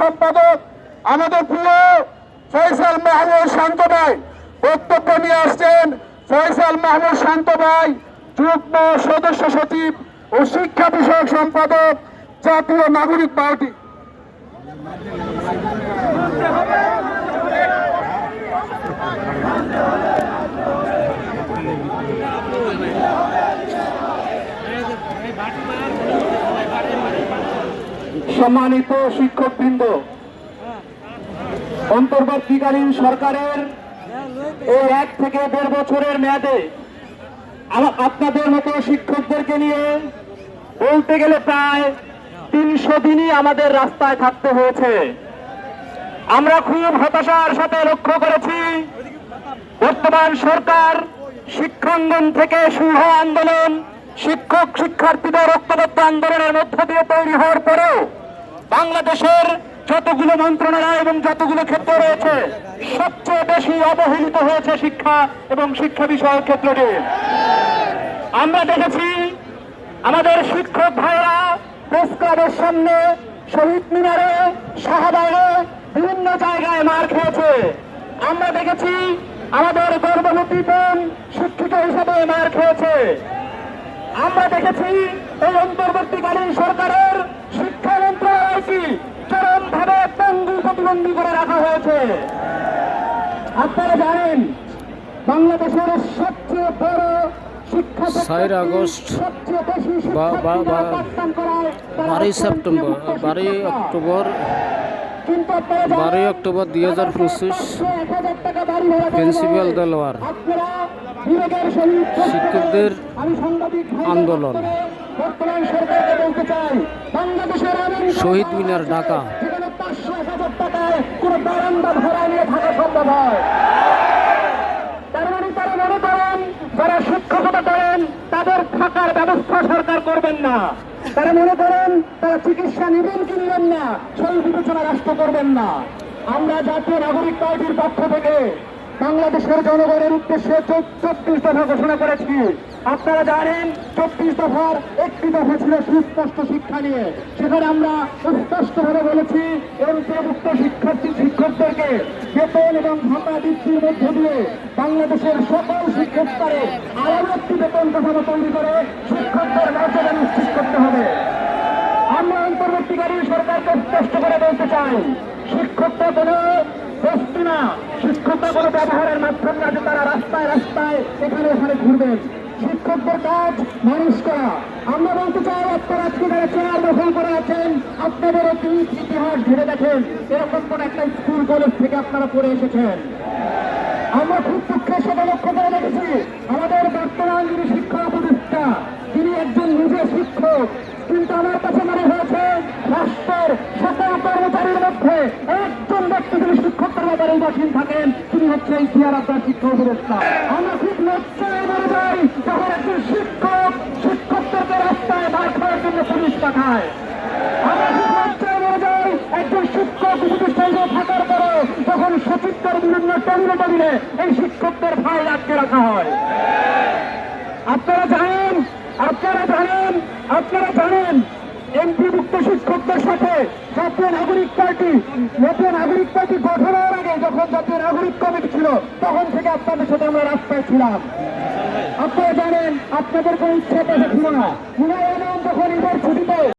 সম্পাদক আমাদের প্রিয় ফয়সাল মাহমুদ শান্ত ভাই বক্তব্য নিয়ে আসছেন। ফয়সাল মাহমুদ শান্ত ভাই যুগ্ম সদস্য সচিব ও শিক্ষা বিষয়ক সম্পাদক, জাতীয় নাগরিক পার্টি। সম্মানিত শিক্ষকবৃন্দ, অন্তর্বর্তীকালীন সরকারের এই 1 থেকে 1.5 বছরের মেয়াদে আপনাদের মতো শিক্ষকদেরকে নিয়ে বলতে গেলে প্রায় 300 দিনই আমাদের রাস্তায় থাকতে হয়েছে। আমরা খুব হতাশার সাথে লক্ষ্য করেছি বর্তমান সরকার শিক্ষাঙ্গন থেকে শুরু আন্দোলন, শিক্ষক শিক্ষার্থীদের ঐক্যবদ্ধ আন্দোলনের মধ্য দিয়ে তৈরি হওয়ার পরেও বাংলাদেশের যতগুলো মন্ত্রণালয় এবং যতগুলো ক্ষেত্র রয়েছে সবচেয়ে বেশি অবহেলিত হয়েছে শিক্ষা এবং শিক্ষা বিষয়ক ক্ষেত্রটি। আমরা দেখেছি আমাদের শিক্ষক ভাইরা প্রেস ক্লাবের সামনে, শহীদ মিনারে, শাহবাগে বিভিন্ন জায়গায় মার খেয়েছে। আমরা দেখেছি আমাদের গর্ভবতী বোন শিক্ষিত হিসাবে মার খেয়েছে। আমরা দেখেছি এই অন্তর্বর্তীকালীন সরকারের শিক্ষা মন্ত্রণালয়টি চরমভাবে পঙ্গু প্রতিবন্ধী করে রাখা হয়েছে। আপনারা জানেন বাংলাদেশের সবচেয়ে বড় শিক্ষা 4 August 12 September 12 October 2025 principal Delwar শিক্ষকদের আন্দোলন, শহীদ মিনার, ঢাকা। যারা শিক্ষকতা করেন তাদের থাকার ব্যবস্থা সরকার করবেন না। তারা মনে করেন তারা চিকিৎসা নেবেন কি নেবেন না সেই বিবেচনা রাষ্ট্র করবেন না। আমরা জাতীয় নাগরিক পার্টির পক্ষ থেকে বাংলাদেশের জনগণের উদ্দেশ্যে 34 দফা ঘোষণা করেছি। আপনারা জানেন 24 দফার একটি দফা ছিল সুস্পষ্ট শিক্ষা নিয়ে। সেখানে আমরা স্পষ্টভাবে বলেছি অন্তর্ভুক্ত শিক্ষকদেরকে বেতন এবং ভাতা বৃদ্ধির মধ্য দিয়ে বাংলাদেশের সকল শিক্ষক স্তরে আরও একটি বেতন কাঠামো তৈরি করে শিক্ষকদের মর্যাদা নিশ্চিত করতে হবে। আমরা অন্তর্বর্তীকালীন সরকারকে স্পষ্ট করে বলতে চাই, শিক্ষকরা কোনো বস্তু না, শিক্ষকরা কোনো ব্যবহারের মাধ্যম না যে তারা রাস্তায় রাস্তায় এখানে ওখানে ঘুরবেন। শিক্ষকদের কাজ মানুষ করা। আমরা বলতে চাই, আপনারা আজকে যারা চেয়ার দখল করে আছেন আপনাদের অতীত ইতিহাস ঘিরে দেখেন এরকম কোন একটা স্কুল কলেজ থেকে আপনারা পড়ে এসেছেন। আমরা খুব দুঃখের সাথে লক্ষ্য করে দেখেছি আমাদের বর্তমান যিনি শিক্ষা উপদেষ্টা তিনি একজন নিজে শিক্ষক, কিন্তু আমার কাছে মনে হয়েছে রাষ্ট্রের সকল কর্মচারীর মধ্যে একজন ব্যক্তি যিনি শিক্ষকদের ব্যাপারে উদাসীন থাকেন তিনি হচ্ছে এই চেয়ার আপনার শিক্ষা উপদেষ্টা। আমরা খুব লজ্জায় মনে যাই যখন একজন শিক্ষক শিক্ষকদেরকে রাস্তায় মার খাওয়ার জন্য পুলিশ পাঠায়। আমরা খুব লজ্জায় মনে যাই একজন শিক্ষক উপদেষ্টায় থাকার পরেও যখন সচিবদের বিভিন্ন টেবিলে এই শিক্ষকদের ফাইল আটকে রাখা হয়। আপনারা জানেন এমপিভুক্ত শিক্ষকদের সাথে জাতীয় নাগরিক পার্টি গঠনের আগে যখন জাতীয় নাগরিক কমিটি ছিল তখন থেকে আপনাদের সাথে আমরা রাস্তায় ছিলাম। আপনারা জানেন আপনাদের কোনো ইচ্ছা ছিল না। যখন ঈদের ছুটিতে